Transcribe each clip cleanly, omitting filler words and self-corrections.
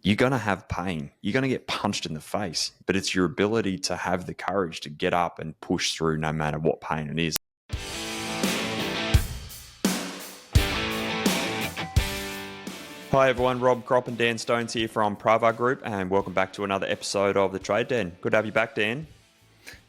you're going to have pain. You're going to get punched in the face, but it's your ability to have the courage to get up and push through no matter what pain it is. Hi everyone, Rob, Kropp and Dan Stones here from Pravar Group, and welcome back to another episode of The Trade Den. Good to have you back, Dan.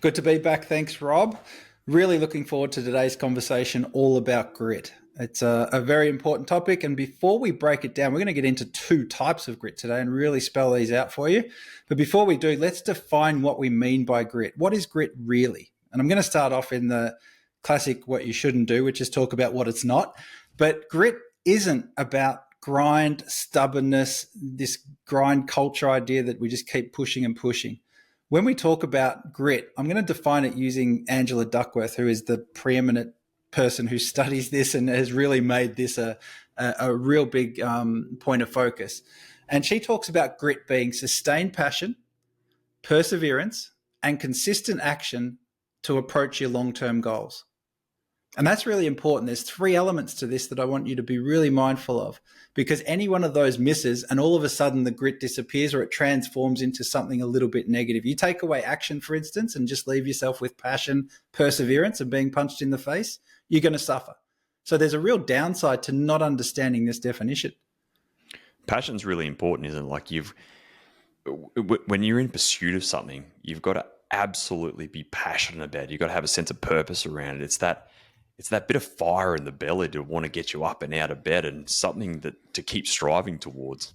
Good to be back. Thanks, Rob. Really looking forward to today's conversation all about grit. It's a very important topic, and before we break it down, we're going to get into two types of grit today and really spell these out for you. But before we do, let's define what we mean by grit. What is grit really? And I'm going to start off in the classic what you shouldn't do, which is talk about what it's not. But grit isn't about grind, stubbornness, this grind culture idea that we just keep pushing and pushing. When we talk about grit, I'm going to define it using Angela Duckworth, who is the preeminent person who studies this and has really made this a real big point of focus. And she talks about grit being sustained passion, perseverance, and consistent action to approach your long-term goals. And that's really important. There's three elements to this that I want you to be really mindful of, because any one of those misses and all of a sudden the grit disappears or it transforms into something a little bit negative. You take away action, for instance, and just leave yourself with passion, perseverance, and being punched in the face, you're going to suffer. So there's a real downside to not understanding this definition. Passion's really important, isn't it? Like when you're in pursuit of something, you've got to absolutely be passionate about it. You've got to have a sense of purpose around it. It's that bit of fire in the belly to want to get you up and out of bed and something that to keep striving towards.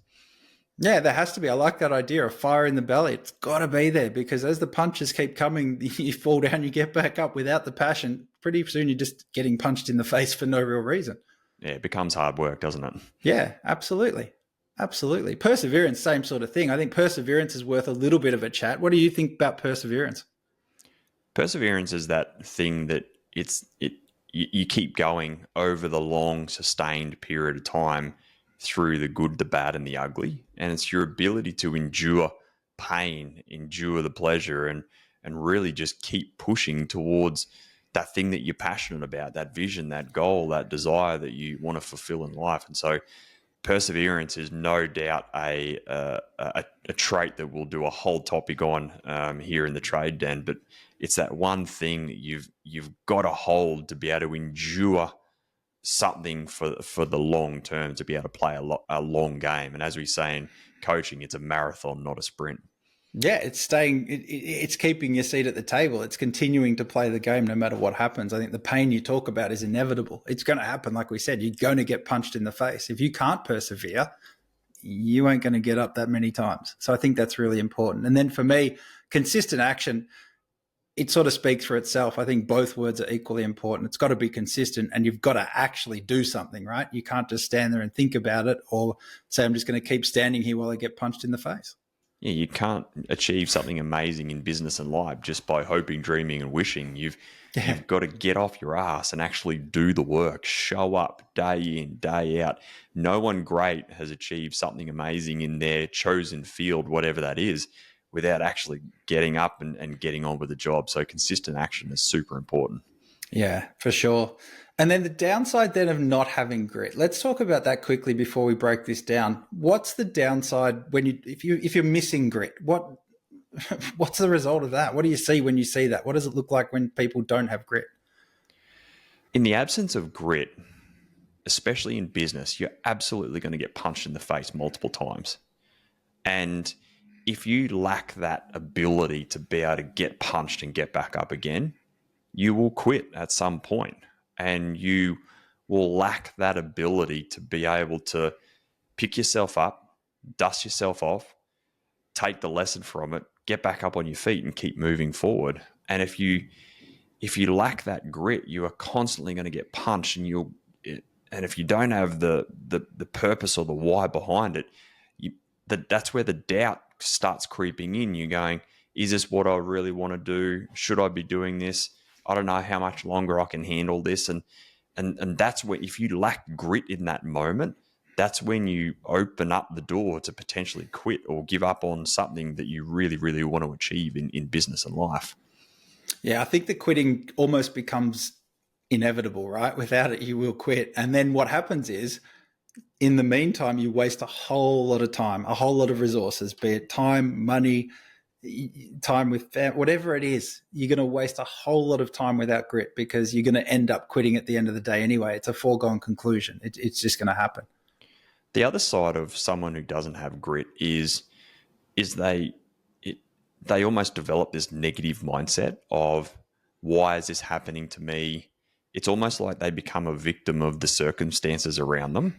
Yeah, there has to be. I like that idea of fire in the belly. It's got to be there, because as the punches keep coming, you fall down, you get back up. Without the passion, pretty soon you're just getting punched in the face for no real reason. Yeah, it becomes hard work, doesn't it? Yeah, absolutely. Absolutely. Perseverance, same sort of thing. I think perseverance is worth a little bit of a chat. What do you think about perseverance? Perseverance is that thing that you keep going over the long, sustained period of time through the good, the bad, and the ugly. And it's your ability to endure pain, endure the pleasure, and really just keep pushing towards that thing that you're passionate about, that vision, that goal, that desire that you want to fulfill in life. And so perseverance is no doubt a trait that we'll do a whole topic on here in the Trade Den, but it's that one thing that you've got to hold to be able to endure something for the long term, to be able to play a long game. And as we say in coaching, it's a marathon, not a sprint. Yeah, it's keeping your seat at the table. It's continuing to play the game no matter what happens. I think the pain you talk about is inevitable. It's going to happen. Like we said, you're going to get punched in the face. If you can't persevere, you ain't going to get up that many times. So I think that's really important. And then for me, consistent action, it sort of speaks for itself. I think both words are equally important. It's got to be consistent, and you've got to actually do something, right? You can't just stand there and think about it or say, I'm just going to keep standing here while I get punched in the face. Yeah, you can't achieve something amazing in business and life just by hoping, dreaming, and wishing. You've got to get off your ass and actually do the work, show up day in, day out. No one great has achieved something amazing in their chosen field, whatever that is, without actually getting up and getting on with the job. So consistent action is super important. Yeah, for sure. And then the downside then of not having grit. Let's talk about that quickly before we break this down. What's the downside if you're missing grit? What's the result of that? What do you see when you see that? What does it look like when people don't have grit? In the absence of grit, especially in business, you're absolutely going to get punched in the face multiple times. And if you lack that ability to be able to get punched and get back up again, you will quit at some point, and you will lack that ability to be able to pick yourself up, dust yourself off, take the lesson from it, get back up on your feet and keep moving forward. And if you lack that grit, you are constantly going to get punched, and if you don't have the purpose or the why behind it, that's where the doubt starts creeping in. You're going, is this what I really want to do? Should I be doing this? I don't know how much longer I can handle this. And that's where, if you lack grit in that moment, that's when you open up the door to potentially quit or give up on something that you really, really want to achieve in business and life. Yeah, I think the quitting almost becomes inevitable, right? Without it, you will quit. And then what happens is In the meantime, you waste a whole lot of time, a whole lot of resources, be it time, money, time with whatever it is. You're going to waste a whole lot of time without grit because you're going to end up quitting at the end of the day anyway. It's a foregone conclusion. It's just going to happen. The other side of someone who doesn't have grit is they almost develop this negative mindset of, why is this happening to me? It's almost like they become a victim of the circumstances around them.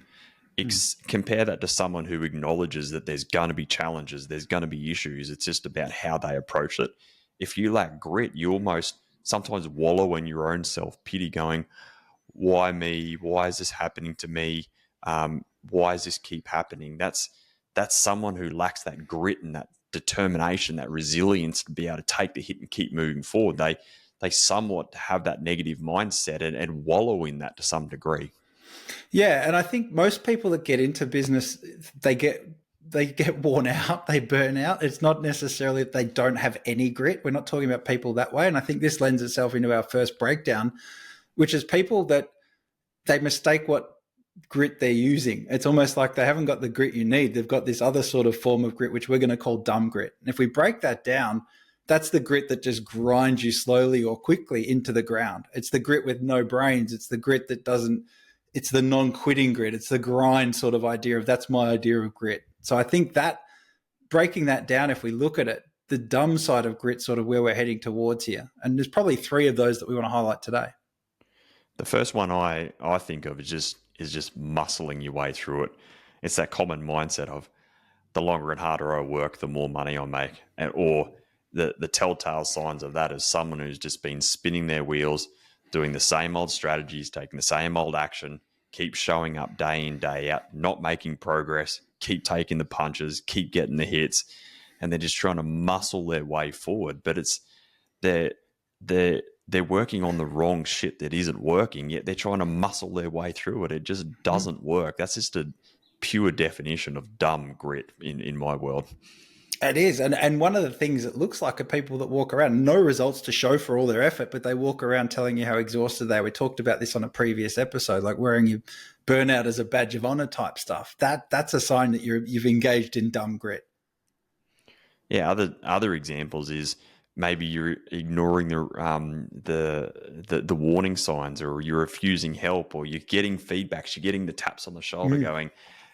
Compare that to someone who acknowledges that there's going to be challenges, there's going to be issues. It's just about how they approach it. If you lack grit, you almost sometimes wallow in your own self-pity, going, why me? Why is this happening to me? Why does this keep happening? That's someone who lacks that grit and that determination, that resilience to be able to take the hit and keep moving forward. They somewhat have that negative mindset and wallow in that to some degree. Yeah, and I think most people that get into business, they get worn out, they burn out. It's not necessarily that they don't have any grit. We're not talking about people that way. And I think this lends itself into our first breakdown, which is people that they mistake what grit they're using. It's almost like they haven't got the grit you need. They've got this other sort of form of grit, which we're going to call dumb grit. And if we break that down, that's the grit that just grinds you slowly or quickly into the ground. It's the grit with no brains. It's the grit that doesn't, it's the non-quitting grit. It's the grind sort of idea of, that's my idea of grit. So I think that breaking that down, if we look at it, the dumb side of grit, sort of where we're heading towards here. And there's probably 3 of those that we want to highlight today. The first one I think of is just muscling your way through it. It's that common mindset of, the longer and harder I work, the more money I make. Or the telltale signs of that is someone who's just been spinning their wheels, doing the same old strategies, taking the same old action, keep showing up day in, day out, not making progress, keep taking the punches, keep getting the hits, and they're just trying to muscle their way forward. But it's they're working on the wrong shit that isn't working, yet they're trying to muscle their way through it. It just doesn't work. That's just a pure definition of dumb grit in my world. It is. And one of the things it looks like are people that walk around, no results to show for all their effort, but they walk around telling you how exhausted they are. We talked about this on a previous episode, like wearing your burnout as a badge of honor type stuff. That's a sign that you've engaged in dumb grit. Yeah, other examples is maybe you're ignoring the warning signs, or you're refusing help, or you're getting feedbacks, you're getting the taps on the shoulder going,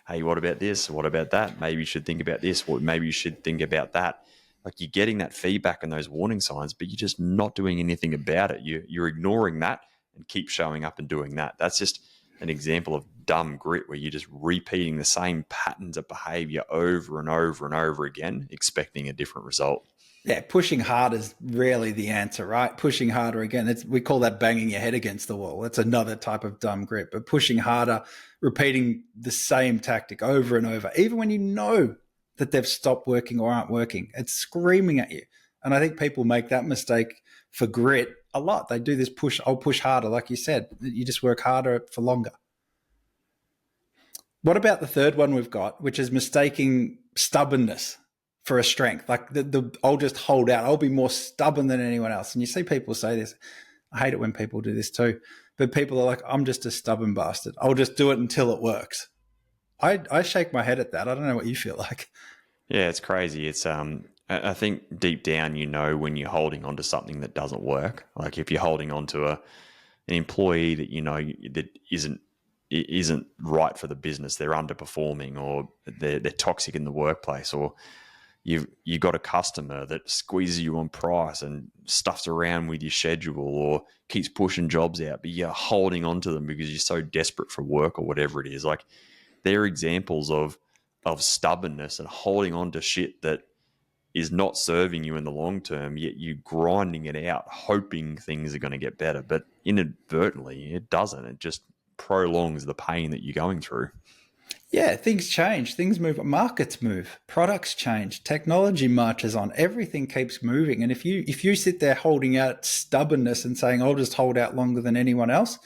hey, what about this? What about that? Maybe you should think about this. Or maybe you should think about that. Like, you're getting that feedback and those warning signs, but you're just not doing anything about it. You're ignoring that and keep showing up and doing that. That's just an example of dumb grit, where you're just repeating the same patterns of behavior over and over and over again, expecting a different result. Yeah, pushing hard is rarely the answer, right? Pushing harder, again, we call that banging your head against the wall. That's another type of dumb grit. But pushing harder, repeating the same tactic over and over, even when you know that they've stopped working or aren't working, it's screaming at you. And I think people make that mistake for grit a lot. They do this I'll push harder, like you said. You just work harder for longer. What about the third one we've got, which is mistaking stubbornness for a strength? Like I'll just hold out. I'll be more stubborn than anyone else. And you see people say this. I hate it when people do this too. But people are like, I'm just a stubborn bastard. I'll just do it until it works. I shake my head at that. I don't know what you feel like. Yeah, it's crazy. It's I think deep down, when you're holding on to something that doesn't work. Like if you're holding on to an employee that that isn't right for the business, they're underperforming, or they're toxic in the workplace, or you got a customer that squeezes you on price and stuffs around with your schedule, or keeps pushing jobs out, but you're holding on to them because you're so desperate for work or whatever it is. Like, they're examples of stubbornness and holding on to shit that is not serving you in the long term, yet you grinding it out, hoping things are going to get better. But inadvertently, it doesn't. It just prolongs the pain that you're going through. Yeah, things change, things move, markets move, products change, technology marches on, everything keeps moving. And if you sit there holding out stubbornness and saying, I'll just hold out longer than anyone else,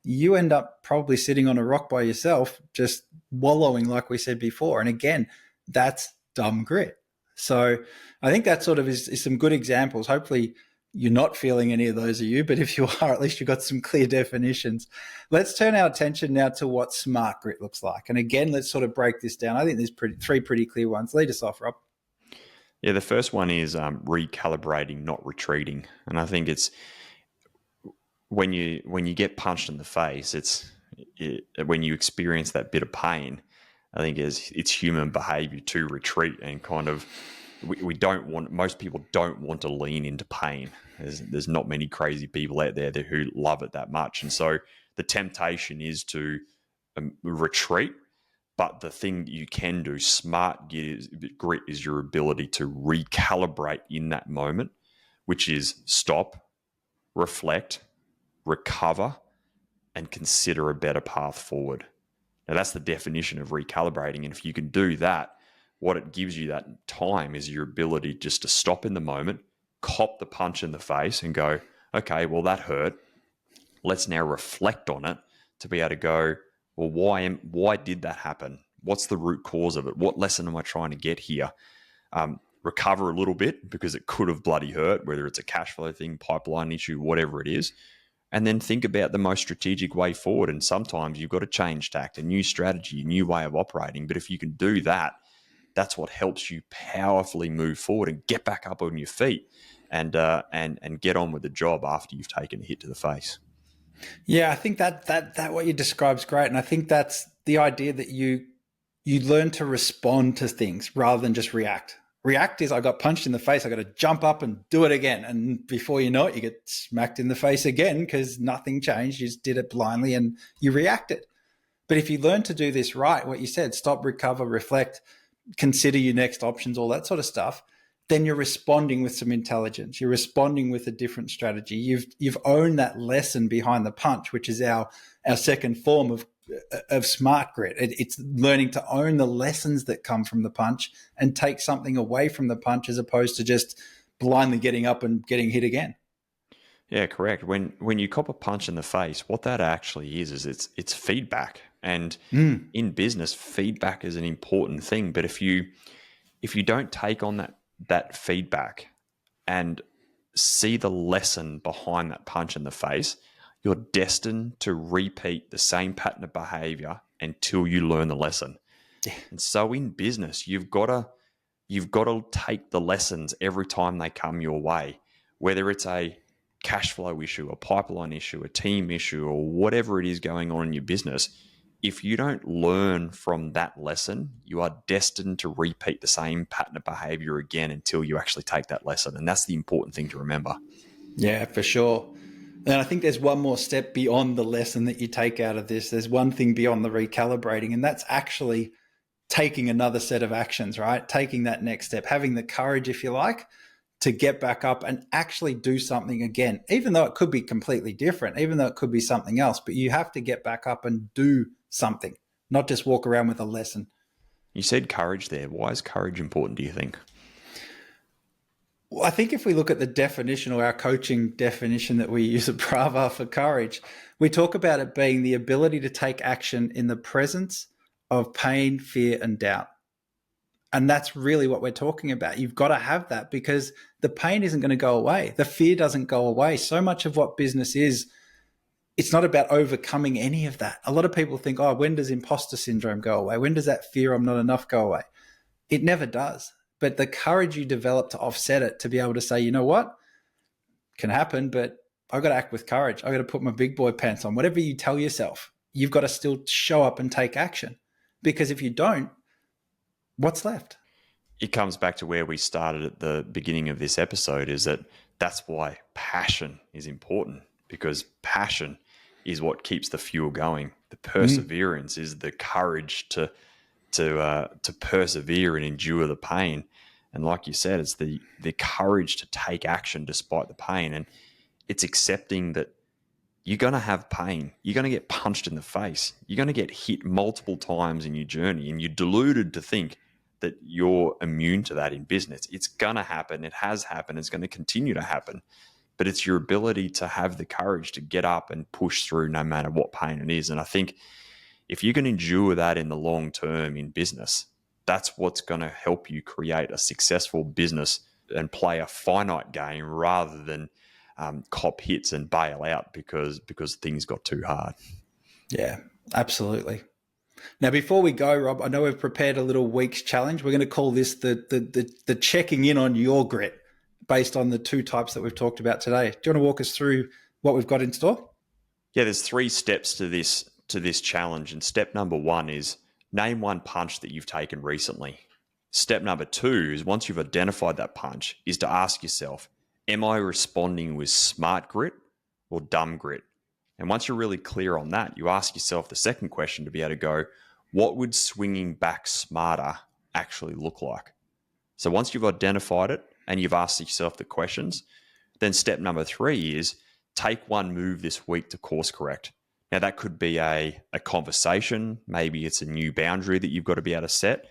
you end up probably sitting on a rock by yourself, just wallowing, like we said before. And again, that's dumb grit. So I think that sort of is some good examples. Hopefully you're not feeling any of those, are you? But if you are, at least you've got some clear definitions. Let's turn our attention now to what smart grit looks like. And again, let's sort of break this down. I think there's three pretty clear ones. Lead us off, Rob. Yeah, the first one is recalibrating, not retreating. And I think it's when you get punched in the face, when you experience that bit of pain, I think it's human behavior to retreat and kind of most people don't want to lean into pain. There's not many crazy people out there who love it that much. And so the temptation is to retreat. But the thing you can do, smart grit, is your ability to recalibrate in that moment, which is stop, reflect, recover, and consider a better path forward. Now, that's the definition of recalibrating. And if you can do that, what it gives you that time is your ability just to stop in the moment, cop the punch in the face and go, okay, well, that hurt. Let's now reflect on it to be able to go, well, why did that happen? What's the root cause of it? What lesson am I trying to get here? Recover a little bit because it could have bloody hurt, whether it's a cash flow thing, pipeline issue, whatever it is. And then think about the most strategic way forward. And sometimes you've got to change tact, a new strategy, a new way of operating. But if you can do that, that's what helps you powerfully move forward and get back up on your feet and get on with the job after you've taken a hit to the face. Yeah, I think that what you describe is great. And I think that's the idea that you learn to respond to things rather than just react. React is I got punched in the face, I got to jump up and do it again. And before you know it, you get smacked in the face again because nothing changed. You just did it blindly and you reacted. But if you learn to do this right, what you said, stop, recover, reflect, consider your next options, all that sort of stuff, then you're responding with some intelligence. You're responding with a different strategy. You've owned that lesson behind the punch, which is our second form of smart grit. It's learning to own the lessons that come from the punch and take something away from the punch as opposed to just blindly getting up and getting hit again. Yeah, correct. When you cop a punch in the face, what that actually is it's feedback. And in business, feedback is an important thing. But if you don't take on that feedback and see the lesson behind that punch in the face, you're destined to repeat the same pattern of behavior until you learn the lesson. Yeah. And so in business, you've got to take the lessons every time they come your way, whether it's a cash flow issue, a pipeline issue, a team issue, or whatever it is going on in your business. If you don't learn from that lesson, you are destined to repeat the same pattern of behavior again until you actually take that lesson. And that's the important thing to remember. Yeah, for sure. And I think there's one more step beyond the lesson that you take out of this. There's one thing beyond the recalibrating, and that's actually taking another set of actions, right? Taking that next step, having the courage, if you like, to get back up and actually do something again, even though it could be completely different, even though it could be something else, but you have to get back up and do something, not just walk around with a lesson. You said courage there. Why is courage important, do you think? Well, I think if we look at the definition or our coaching definition that we use at Pravar for courage, we talk about it being the ability to take action in the presence of pain, fear, and doubt. And that's really what we're talking about. You've got to have that because the pain isn't going to go away. The fear doesn't go away. So much of what business is, it's not about overcoming any of that. A lot of people think, oh, when does imposter syndrome go away? When does that fear I'm not enough go away? It never does. But the courage you develop to offset it, to be able to say, you know what, can happen, but I've got to act with courage. I've got to put my big boy pants on. Whatever you tell yourself, you've got to still show up and take action. Because if you don't, what's left? It comes back to where we started at the beginning of this episode, is that's why passion is important, because passion is what keeps the fuel going. The perseverance is the courage to persevere and endure the pain. And like you said, it's the courage to take action despite the pain. And it's accepting that you're going to have pain. You're going to get punched in the face. You're going to get hit multiple times in your journey. And you're deluded to think that you're immune to that in business. It's going to happen. It has happened. It's going to continue to happen. But it's your ability to have the courage to get up and push through no matter what pain it is. And I think if you can endure that in the long term in business, that's what's going to help you create a successful business and play a finite game rather than cop hits and bail out because things got too hard. Yeah, absolutely. Now, before we go, Rob, I know we've prepared a little week's challenge. We're going to call this the checking in on your grit based on the two types that we've talked about today. Do you want to walk us through what we've got in store? Yeah, there's 3 steps to this challenge, and step number 1 is name one punch that you've taken recently. Step number 2 is once you've identified that punch, is to ask yourself, am I responding with smart grit or dumb grit? And once you're really clear on that, you ask yourself the second question to be able to go, what would swinging back smarter actually look like? So once you've identified it and you've asked yourself the questions, then step number 3 is take one move this week to course correct. Now, that could be a conversation. Maybe it's a new boundary that you've got to be able to set,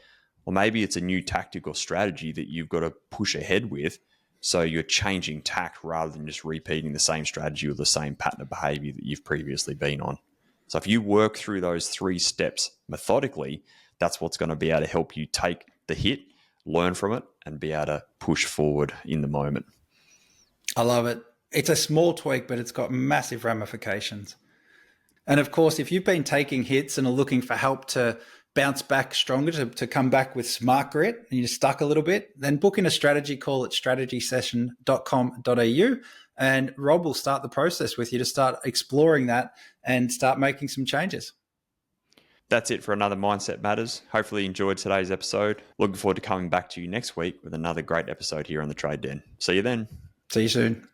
or maybe it's a new tactic or strategy that you've got to push ahead with. So you're changing tack rather than just repeating the same strategy or the same pattern of behavior that you've previously been on. So if you work through those 3 steps methodically, that's what's going to be able to help you take the hit, learn from it, and be able to push forward in the moment. I love it. It's a small tweak, but it's got massive ramifications. And of course, if you've been taking hits and are looking for help to bounce back stronger, to come back with smart grit, and you're stuck a little bit, then book in a strategy call at strategysession.com.au, and Rob will start the process with you to start exploring that and start making some changes. That's it for another Mindset Matters. Hopefully you enjoyed today's episode. Looking forward to coming back to you next week with another great episode here on the Trade Den. See you then. See you soon.